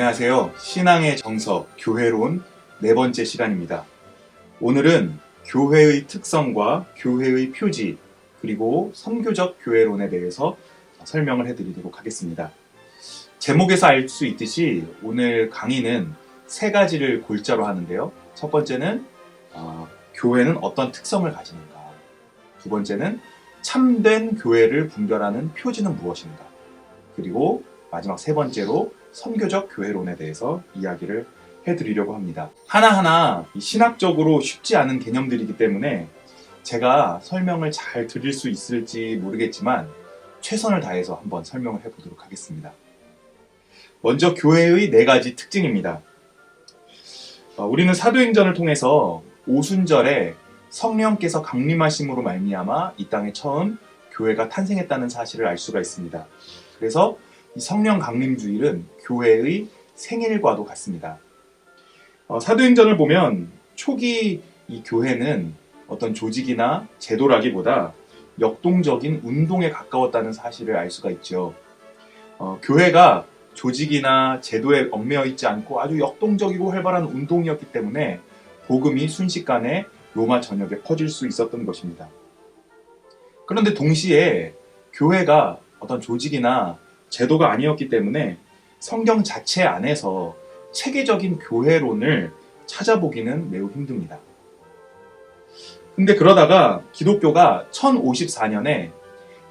안녕하세요. 신앙의 정석, 교회론 네 번째 시간입니다. 오늘은 교회의 특성과 교회의 표지, 그리고 선교적 교회론에 대해서 설명을 해드리도록 하겠습니다. 제목에서 알 수 있듯이 오늘 강의는 세 가지를 골자로 하는데요. 첫 번째는 교회는 어떤 특성을 가지는가. 두 번째는 참된 교회를 분별하는 표지는 무엇인가. 그리고 마지막 세 번째로 선교적 교회론에 대해서 이야기를 해드리려고 합니다. 하나하나 신학적으로 쉽지 않은 개념들이기 때문에 제가 설명을 잘 드릴 수 있을지 모르겠지만 최선을 다해서 한번 설명을 해보도록 하겠습니다. 먼저 교회의 네 가지 특징입니다. 우리는 사도행전을 통해서 오순절에 성령께서 강림하심으로 말미암아 이 땅에 처음 교회가 탄생했다는 사실을 알 수가 있습니다. 그래서 이 성령 강림 주일은 교회의 생일과도 같습니다. 사도행전을 보면 초기 이 교회는 어떤 조직이나 제도라기보다 역동적인 운동에 가까웠다는 사실을 알 수가 있죠. 교회가 조직이나 제도에 얽매여 있지 않고 아주 역동적이고 활발한 운동이었기 때문에 복음이 순식간에 로마 전역에 퍼질 수 있었던 것입니다. 그런데 동시에 교회가 어떤 조직이나 제도가 아니었기 때문에 성경 자체 안에서 체계적인 교회론을 찾아보기는 매우 힘듭니다. 근데 그러다가 기독교가 1054년에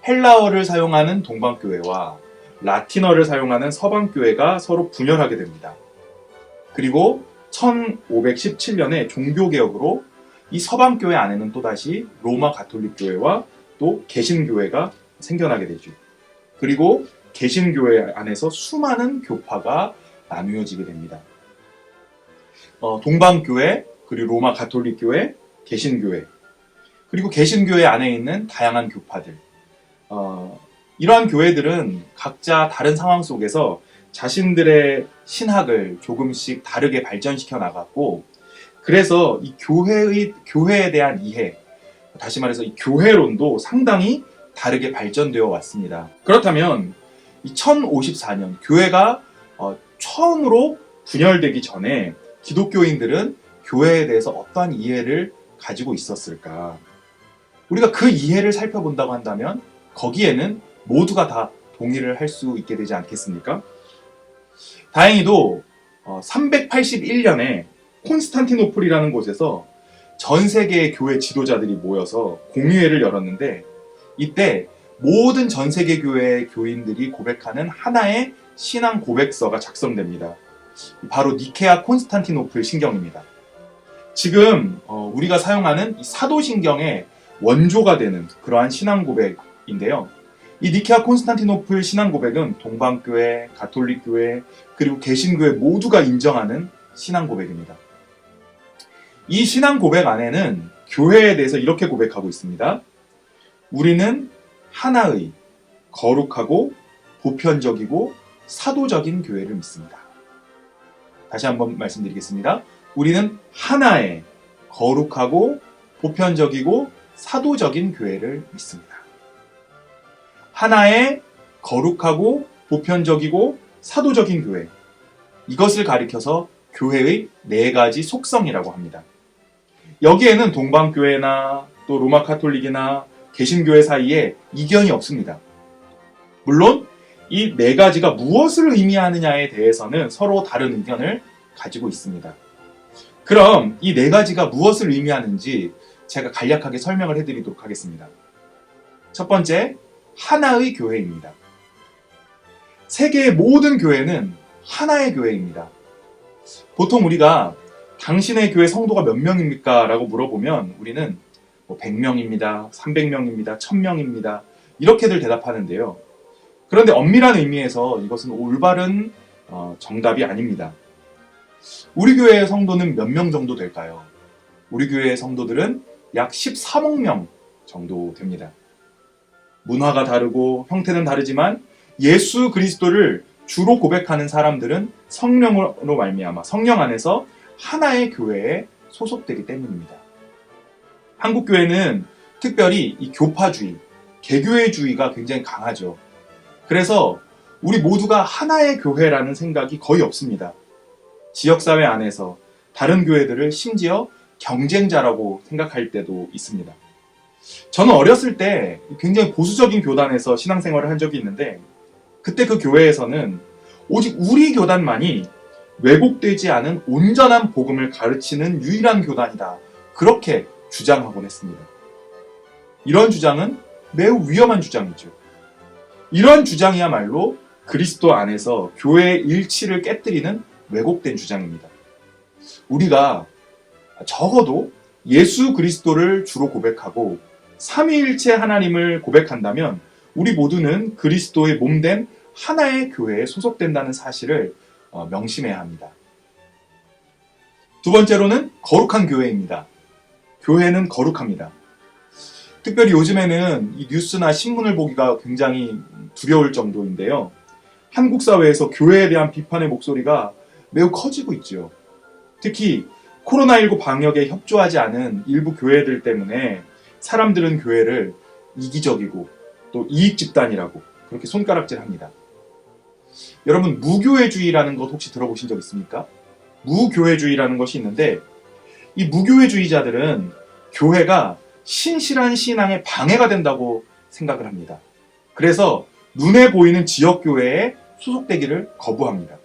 헬라어를 사용하는 동방교회와 라틴어를 사용하는 서방교회가 서로 분열하게 됩니다. 그리고 1517년에 종교개혁으로 이 서방교회 안에는 또다시 로마 가톨릭교회와 또 개신교회가 생겨나게 되죠. 그리고 개신교회 안에서 수많은 교파가 나누어지게 됩니다. 동방교회, 그리고 로마 가톨릭교회, 개신교회, 그리고 개신교회 안에 있는 다양한 교파들. 이러한 교회들은 각자 다른 상황 속에서 자신들의 신학을 조금씩 다르게 발전시켜 나갔고, 그래서 이 교회에 대한 이해, 다시 말해서 이 교회론도 상당히 다르게 발전되어 왔습니다. 그렇다면 이 1054년 교회가 처음으로 분열되기 전에 기독교인들은 교회에 대해서 어떠한 이해를 가지고 있었을까? 우리가 그 이해를 살펴본다고 한다면 거기에는 모두가 다 동의를 할 수 있게 되지 않겠습니까? 다행히도 381년에 콘스탄티노플이라는 곳에서 전 세계의 교회 지도자들이 모여서 공의회를 열었는데, 이때 모든 전 세계 교회의 교인들이 고백하는 하나의 신앙 고백서가 작성됩니다. 바로 니케아 콘스탄티노플 신경입니다. 지금 우리가 사용하는 이 사도신경의 원조가 되는 그러한 신앙 고백인데요. 이 니케아 콘스탄티노플 신앙 고백은 동방교회, 가톨릭교회, 그리고 개신교회 모두가 인정하는 신앙 고백입니다. 이 신앙 고백 안에는 교회에 대해서 이렇게 고백하고 있습니다. 우리는 하나의 거룩하고 보편적이고 사도적인 교회를 믿습니다. 다시 한번 말씀드리겠습니다. 우리는 하나의 거룩하고 보편적이고 사도적인 교회를 믿습니다. 하나의 거룩하고 보편적이고 사도적인 교회. 이것을 가리켜서 교회의 네 가지 속성이라고 합니다. 여기에는 동방교회나 또 로마 카톨릭이나 개신교회 사이에 이견이 없습니다. 물론 이 네 가지가 무엇을 의미하느냐에 대해서는 서로 다른 의견을 가지고 있습니다. 그럼 이 네 가지가 무엇을 의미하는지 제가 간략하게 설명을 해드리도록 하겠습니다. 첫 번째, 하나의 교회입니다. 세계의 모든 교회는 하나의 교회입니다. 보통 우리가 당신의 교회 성도가 몇 명입니까? 라고 물어보면 우리는 100명입니다, 300명입니다, 1000명입니다 이렇게들 대답하는데요. 그런데 엄밀한 의미에서 이것은 올바른 정답이 아닙니다. 우리 교회의 성도는 몇 명 정도 될까요? 우리 교회의 성도들은 약 13억 명 정도 됩니다. 문화가 다르고 형태는 다르지만 예수 그리스도를 주로 고백하는 사람들은 성령으로 말미암아 성령 안에서 하나의 교회에 소속되기 때문입니다. 한국 교회는 특별히 이 교파주의, 개교회주의가 굉장히 강하죠. 그래서 우리 모두가 하나의 교회라는 생각이 거의 없습니다. 지역사회 안에서 다른 교회들을 심지어 경쟁자라고 생각할 때도 있습니다. 저는 어렸을 때 굉장히 보수적인 교단에서 신앙생활을 한 적이 있는데, 그때 그 교회에서는 오직 우리 교단만이 왜곡되지 않은 온전한 복음을 가르치는 유일한 교단이다, 그렇게 주장하곤 했습니다. 이런 주장은 매우 위험한 주장이죠. 이런 주장이야말로 그리스도 안에서 교회의 일치를 깨뜨리는 왜곡된 주장입니다. 우리가 적어도 예수 그리스도를 주로 고백하고 삼위일체 하나님을 고백한다면 우리 모두는 그리스도의 몸된 하나의 교회에 소속된다는 사실을 명심해야 합니다. 두 번째로는 거룩한 교회입니다. 교회는 거룩합니다. 특별히 요즘에는 이 뉴스나 신문을 보기가 굉장히 두려울 정도인데요. 한국 사회에서 교회에 대한 비판의 목소리가 매우 커지고 있죠. 특히 코로나19 방역에 협조하지 않은 일부 교회들 때문에 사람들은 교회를 이기적이고 또 이익 집단이라고 그렇게 손가락질합니다. 여러분, 무교회주의라는 것 혹시 들어보신 적 있습니까? 무교회주의라는 것이 있는데, 이 무교회주의자들은 교회가 신실한 신앙에 방해가 된다고 생각을 합니다. 그래서 눈에 보이는 지역교회에 소속되기를 거부합니다.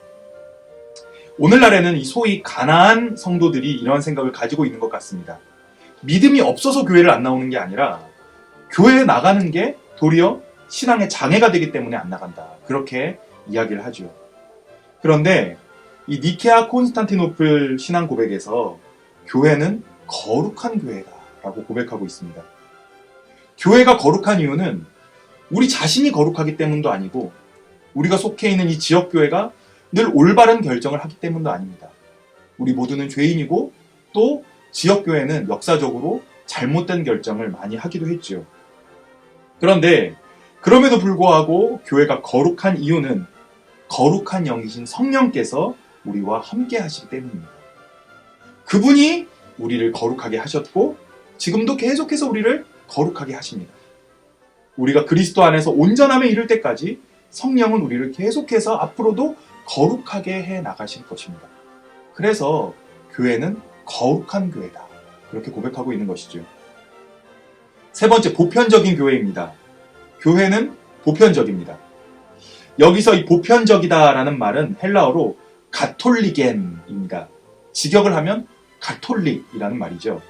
오늘날에는 이 소위 가난한 성도들이 이런 생각을 가지고 있는 것 같습니다. 믿음이 없어서 교회를 안 나오는 게 아니라 교회에 나가는 게 도리어 신앙의 장애가 되기 때문에 안 나간다, 그렇게 이야기를 하죠. 그런데 이 니케아 콘스탄티노플 신앙 고백에서 교회는 거룩한 교회다 라고 고백하고 있습니다. 교회가 거룩한 이유는 우리 자신이 거룩하기 때문도 아니고 우리가 속해 있는 이 지역교회가 늘 올바른 결정을 하기 때문도 아닙니다. 우리 모두는 죄인이고 또 지역교회는 역사적으로 잘못된 결정을 많이 하기도 했죠. 그런데 그럼에도 불구하고 교회가 거룩한 이유는 거룩한 영이신 성령께서 우리와 함께 하시기 때문입니다. 그분이 우리를 거룩하게 하셨고 지금도 계속해서 우리를 거룩하게 하십니다. 우리가 그리스도 안에서 온전함에 이를 때까지 성령은 우리를 계속해서 앞으로도 거룩하게 해 나가실 것입니다. 그래서 교회는 거룩한 교회다, 그렇게 고백하고 있는 것이죠. 세 번째, 보편적인 교회입니다. 교회는 보편적입니다. 여기서 이 보편적이다라는 말은 헬라어로 가톨리겐입니다. 직역을 하면 가톨릭이라는 말이죠.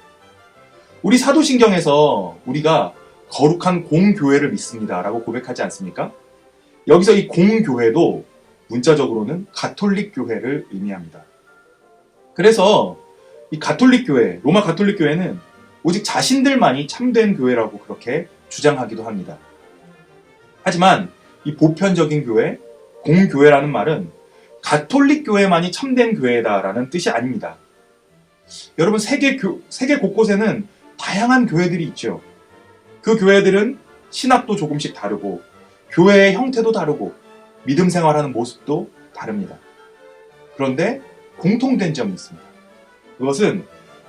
우리 사도신경에서 우리가 거룩한 공교회를 믿습니다 라고 고백하지 않습니까? 여기서 이 공교회도 문자적으로는 가톨릭 교회를 의미합니다. 그래서 이 가톨릭 교회, 로마 가톨릭 교회는 오직 자신들만이 참된 교회라고 그렇게 주장하기도 합니다. 하지만 이 보편적인 교회, 공교회라는 말은 가톨릭 교회만이 참된 교회다라는 뜻이 아닙니다. 여러분, 세계 곳곳에는 다양한 교회들이 있죠. 그 교회들은 신학도 조금씩 다르고 교회의 형태도 다르고 믿음 생활하는 모습도 다릅니다. 그런데 공통된 점이 있습니다. 그것은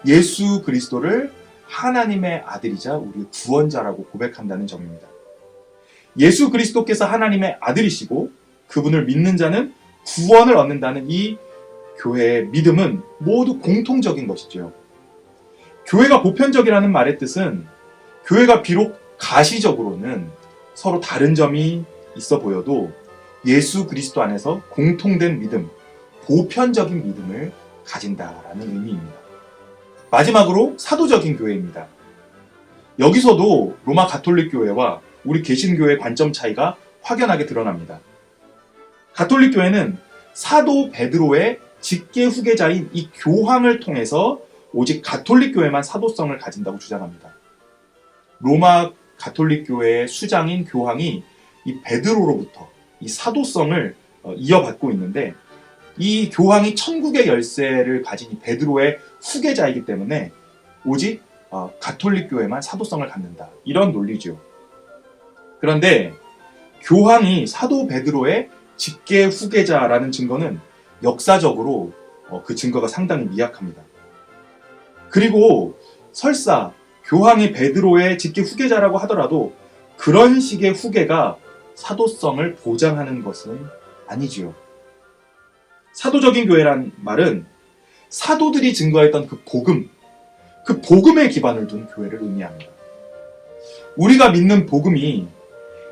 예수 그리스도를 하나님의 아들이자 우리의 구원자라고 고백한다는 점입니다. 예수 그리스도께서 하나님의 아들이시고 그분을 믿는 자는 구원을 얻는다는 이 교회의 믿음은 모두 공통적인 것이죠. 교회가 보편적이라는 말의 뜻은 교회가 비록 가시적으로는 서로 다른 점이 있어 보여도 예수 그리스도 안에서 공통된 믿음, 보편적인 믿음을 가진다라는 의미입니다. 마지막으로 사도적인 교회입니다. 여기서도 로마 가톨릭 교회와 우리 개신교회의 관점 차이가 확연하게 드러납니다. 가톨릭 교회는 사도 베드로의 직계 후계자인 이 교황을 통해서 오직 가톨릭 교회만 사도성을 가진다고 주장합니다. 로마 가톨릭 교회의 수장인 교황이 이 베드로로부터 이 사도성을 이어받고 있는데, 이 교황이 천국의 열쇠를 가진 이 베드로의 후계자이기 때문에 오직 가톨릭 교회만 사도성을 갖는다, 이런 논리죠. 그런데 교황이 사도 베드로의 직계 후계자라는 증거는 역사적으로 그 증거가 상당히 미약합니다. 그리고 설사 교황이 베드로의 직계 후계자라고 하더라도 그런 식의 후계가 사도성을 보장하는 것은 아니지요. 사도적인 교회란 말은 사도들이 증거했던 그 복음에 기반을 둔 교회를 의미합니다. 우리가 믿는 복음이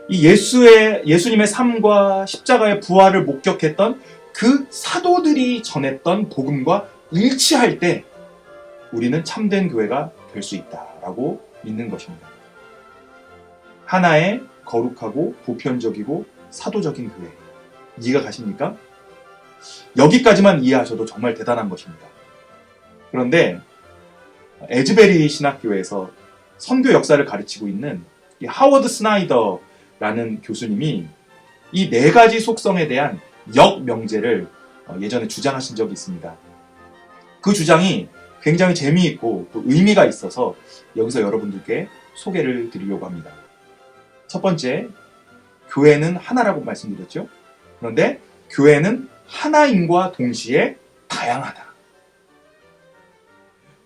이 예수님의 삶과 십자가의 부활을 목격했던 그 사도들이 전했던 복음과 일치할 때 우리는 참된 교회가 될 수 있다라고 믿는 것입니다. 하나의 거룩하고 보편적이고 사도적인 교회. 이해가 가십니까? 여기까지만 이해하셔도 정말 대단한 것입니다. 그런데 에즈베리 신학교에서 선교 역사를 가르치고 있는 이 하워드 스나이더라는 교수님이 이 네 가지 속성에 대한 역명제를 예전에 주장하신 적이 있습니다. 그 주장이 굉장히 재미있고 또 의미가 있어서 여기서 여러분들께 소개를 드리려고 합니다. 첫 번째, 교회는 하나라고 말씀드렸죠. 그런데 교회는 하나임과 동시에 다양하다.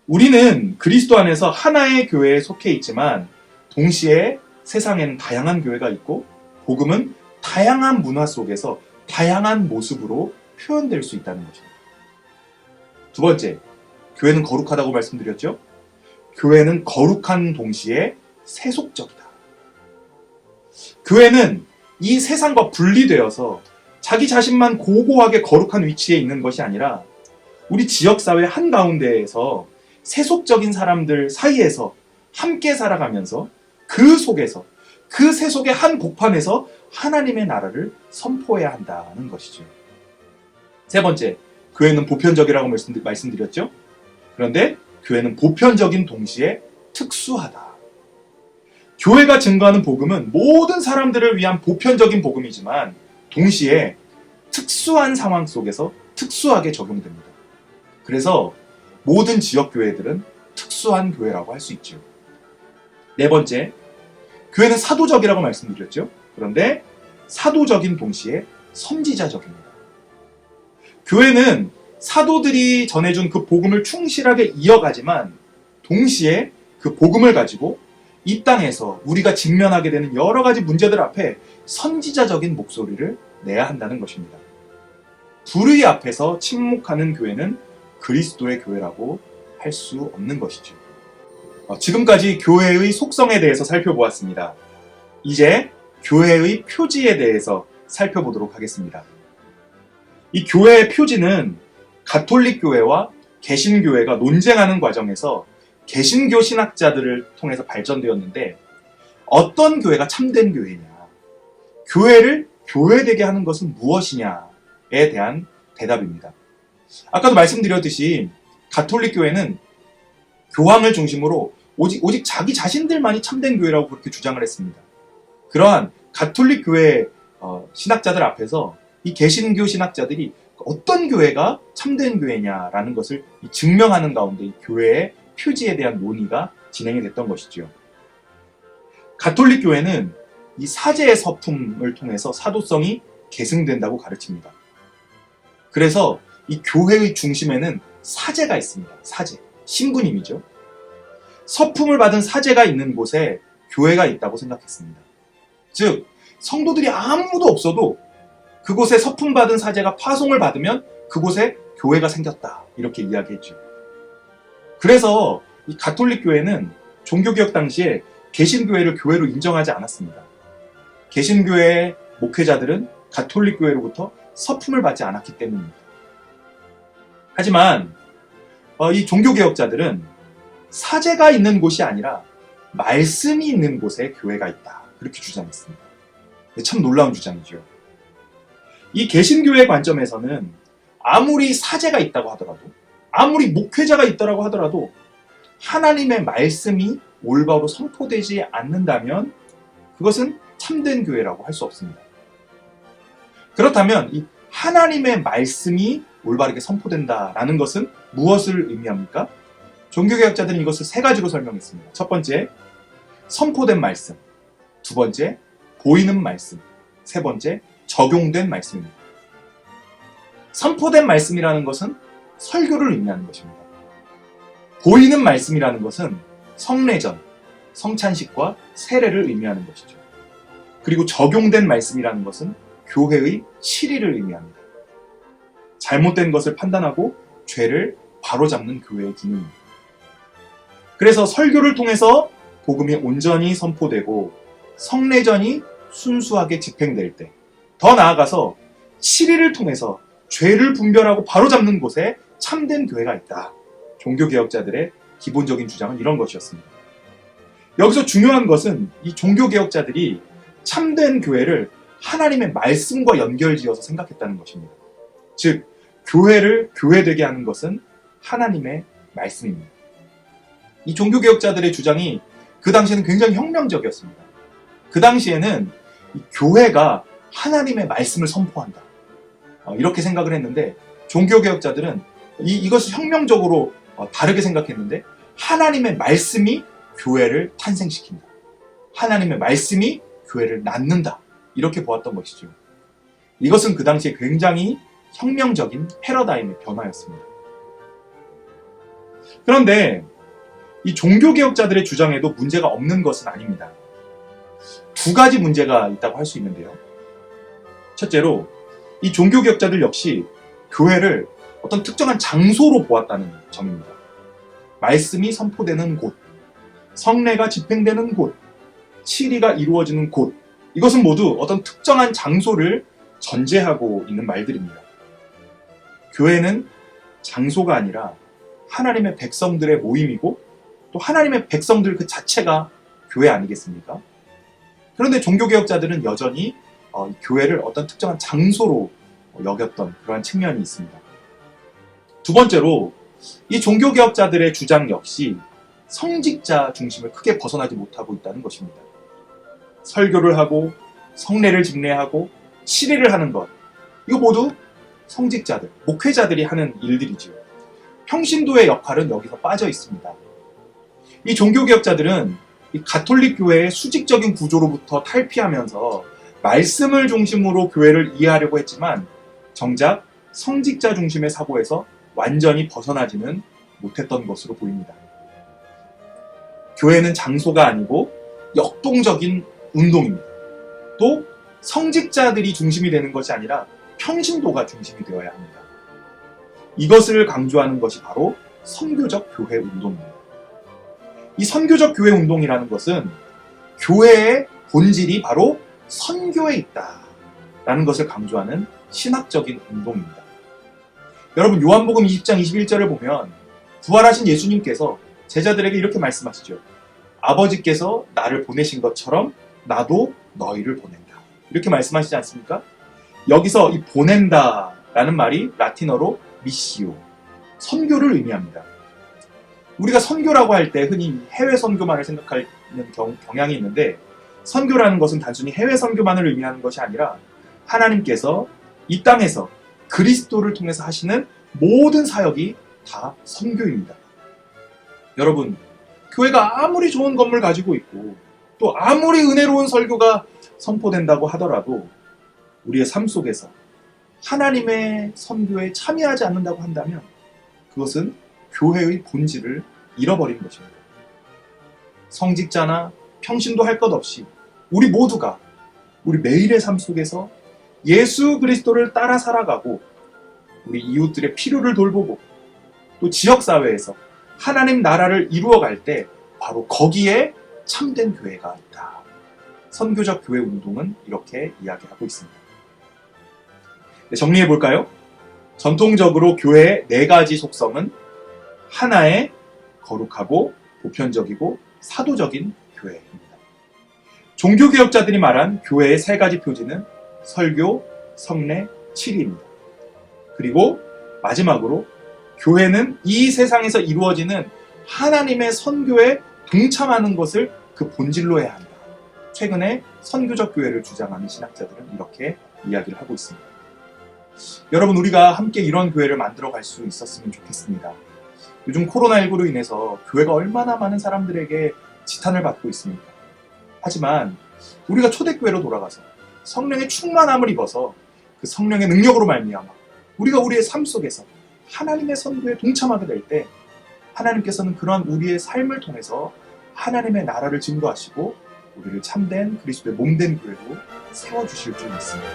우리는 그리스도 안에서 하나의 교회에 속해 있지만 동시에 세상에는 다양한 교회가 있고 복음은 다양한 문화 속에서 다양한 모습으로 표현될 수 있다는 것입니다. 두 번째, 교회는 거룩하다고 말씀드렸죠. 교회는 거룩한 동시에 세속적이다. 교회는 이 세상과 분리되어서 자기 자신만 고고하게 거룩한 위치에 있는 것이 아니라 우리 지역사회 한가운데에서 세속적인 사람들 사이에서 함께 살아가면서 그 속에서 그 세속의 한 복판에서 하나님의 나라를 선포해야 한다는 것이죠. 세 번째, 교회는 보편적이라고 말씀드렸죠. 그런데 교회는 보편적인 동시에 특수하다. 교회가 증거하는 복음은 모든 사람들을 위한 보편적인 복음이지만 동시에 특수한 상황 속에서 특수하게 적용됩니다. 그래서 모든 지역교회들은 특수한 교회라고 할 수 있죠. 네 번째, 교회는 사도적이라고 말씀드렸죠. 그런데 사도적인 동시에 선지자적입니다. 교회는 사도들이 전해준 그 복음을 충실하게 이어가지만 동시에 그 복음을 가지고 이 땅에서 우리가 직면하게 되는 여러 가지 문제들 앞에 선지자적인 목소리를 내야 한다는 것입니다. 불의 앞에서 침묵하는 교회는 그리스도의 교회라고 할 수 없는 것이죠. 지금까지 교회의 속성에 대해서 살펴보았습니다. 이제 교회의 표지에 대해서 살펴보도록 하겠습니다. 이 교회의 표지는 가톨릭 교회와 개신교회가 논쟁하는 과정에서 개신교 신학자들을 통해서 발전되었는데 어떤 교회가 참된 교회냐, 교회를 교회되게 하는 것은 무엇이냐에 대한 대답입니다. 아까도 말씀드렸듯이 가톨릭 교회는 교황을 중심으로 오직 자기 자신들만이 참된 교회라고 그렇게 주장을 했습니다. 그러한 가톨릭 교회 신학자들 앞에서 이 개신교 신학자들이 어떤 교회가 참된 교회냐라는 것을 증명하는 가운데 이 교회의 표지에 대한 논의가 진행이 됐던 것이죠. 가톨릭 교회는 이 사제의 서품을 통해서 사도성이 계승된다고 가르칩니다. 그래서 이 교회의 중심에는 사제가 있습니다. 사제, 신부님이죠. 서품을 받은 사제가 있는 곳에 교회가 있다고 생각했습니다. 즉, 성도들이 아무도 없어도 그곳에 서품 받은 사제가 파송을 받으면 그곳에 교회가 생겼다. 이렇게 이야기했죠. 그래서 이 가톨릭 교회는 종교개혁 당시에 개신교회를 교회로 인정하지 않았습니다. 개신교회의 목회자들은 가톨릭 교회로부터 서품을 받지 않았기 때문입니다. 하지만 이 종교개혁자들은 사제가 있는 곳이 아니라 말씀이 있는 곳에 교회가 있다. 그렇게 주장했습니다. 참 놀라운 주장이죠. 이 개신교회 관점에서는 아무리 사제가 있다고 하더라도, 아무리 목회자가 있다고 하더라도 하나님의 말씀이 올바로 선포되지 않는다면 그것은 참된 교회라고 할 수 없습니다. 그렇다면 이 하나님의 말씀이 올바르게 선포된다라는 것은 무엇을 의미합니까? 종교개혁자들은 이것을 세 가지로 설명했습니다. 첫 번째, 선포된 말씀. 두 번째, 보이는 말씀. 세 번째, 적용된 말씀입니다. 선포된 말씀이라는 것은 설교를 의미하는 것입니다. 보이는 말씀이라는 것은 성례전, 성찬식과 세례를 의미하는 것이죠. 그리고 적용된 말씀이라는 것은 교회의 실의를 의미합니다. 잘못된 것을 판단하고 죄를 바로잡는 교회의 기능입니다. 그래서 설교를 통해서 복음이 온전히 선포되고 성례전이 순수하게 집행될 때, 더 나아가서 실의를 통해서 죄를 분별하고 바로잡는 곳에 참된 교회가 있다. 종교개혁자들의 기본적인 주장은 이런 것이었습니다. 여기서 중요한 것은 이 종교개혁자들이 참된 교회를 하나님의 말씀과 연결지어서 생각했다는 것입니다. 즉, 교회를 교회되게 하는 것은 하나님의 말씀입니다. 이 종교개혁자들의 주장이 그 당시에는 굉장히 혁명적이었습니다. 그 당시에는 이 교회가 하나님의 말씀을 선포한다. 이렇게 생각을 했는데 종교개혁자들은 이것을 혁명적으로 다르게 생각했는데 하나님의 말씀이 교회를 탄생시킨다. 하나님의 말씀이 교회를 낳는다. 이렇게 보았던 것이죠. 이것은 그 당시에 굉장히 혁명적인 패러다임의 변화였습니다. 그런데 이 종교개혁자들의 주장에도 문제가 없는 것은 아닙니다. 두 가지 문제가 있다고 할 수 있는데요. 첫째로 이 종교개혁자들 역시 교회를 어떤 특정한 장소로 보았다는 점입니다. 말씀이 선포되는 곳, 성례가 집행되는 곳, 치리가 이루어지는 곳, 이것은 모두 어떤 특정한 장소를 전제하고 있는 말들입니다. 교회는 장소가 아니라 하나님의 백성들의 모임이고 또 하나님의 백성들 그 자체가 교회 아니겠습니까? 그런데 종교개혁자들은 여전히 교회를 어떤 특정한 장소로 여겼던 그러한 측면이 있습니다. 두 번째로 이 종교개혁자들의 주장 역시 성직자 중심을 크게 벗어나지 못하고 있다는 것입니다. 설교를 하고 성례를 집례하고 치례를 하는 것, 이거 모두 성직자들, 목회자들이 하는 일들이지요. 평신도의 역할은 여기서 빠져 있습니다. 이 종교개혁자들은 이 가톨릭 교회의 수직적인 구조로부터 탈피하면서 말씀을 중심으로 교회를 이해하려고 했지만 정작 성직자 중심의 사고에서 완전히 벗어나지는 못했던 것으로 보입니다. 교회는 장소가 아니고 역동적인 운동입니다. 또 성직자들이 중심이 되는 것이 아니라 평신도가 중심이 되어야 합니다. 이것을 강조하는 것이 바로 선교적 교회 운동입니다. 이 선교적 교회 운동이라는 것은 교회의 본질이 바로 선교에 있다라는 것을 강조하는 신학적인 운동입니다. 여러분, 요한복음 20장 21절을 보면 부활하신 예수님께서 제자들에게 이렇게 말씀하시죠. 아버지께서 나를 보내신 것처럼 나도 너희를 보낸다. 이렇게 말씀하시지 않습니까? 여기서 이 보낸다라는 말이 라틴어로 미시오, 선교를 의미합니다. 우리가 선교라고 할 때 흔히 해외 선교만을 생각하는 경향이 있는데 선교라는 것은 단순히 해외 선교만을 의미하는 것이 아니라 하나님께서 이 땅에서 그리스도를 통해서 하시는 모든 사역이 다 선교입니다. 여러분, 교회가 아무리 좋은 건물 가지고 있고 또 아무리 은혜로운 설교가 선포된다고 하더라도 우리의 삶 속에서 하나님의 선교에 참여하지 않는다고 한다면 그것은 교회의 본질을 잃어버린 것입니다. 성직자나 평신도 할 것 없이 우리 모두가 우리 매일의 삶 속에서 예수 그리스도를 따라 살아가고 우리 이웃들의 필요를 돌보고 또 지역사회에서 하나님 나라를 이루어갈 때 바로 거기에 참된 교회가 있다. 선교적 교회 운동은 이렇게 이야기하고 있습니다. 네, 정리해 볼까요? 전통적으로 교회의 네 가지 속성은 하나의 거룩하고 보편적이고 사도적인 교회입니다. 종교개혁자들이 말한 교회의 세 가지 표지는 설교, 성례, 치리입니다. 그리고 마지막으로 교회는 이 세상에서 이루어지는 하나님의 선교에 동참하는 것을 그 본질로 해야 한다. 최근에 선교적 교회를 주장하는 신학자들은 이렇게 이야기를 하고 있습니다. 여러분, 우리가 함께 이런 교회를 만들어 갈 수 있었으면 좋겠습니다. 요즘 코로나19로 인해서 교회가 얼마나 많은 사람들에게 지탄을 받고 있습니까? 하지만 우리가 초대교회로 돌아가서 성령의 충만함을 입어서 그 성령의 능력으로 말미암아 우리가 우리의 삶 속에서 하나님의 선교에 동참하게 될 때 하나님께서는 그러한 우리의 삶을 통해서 하나님의 나라를 증거하시고 우리를 참된 그리스도의 몸된 교회로 세워주실 줄 믿습니다.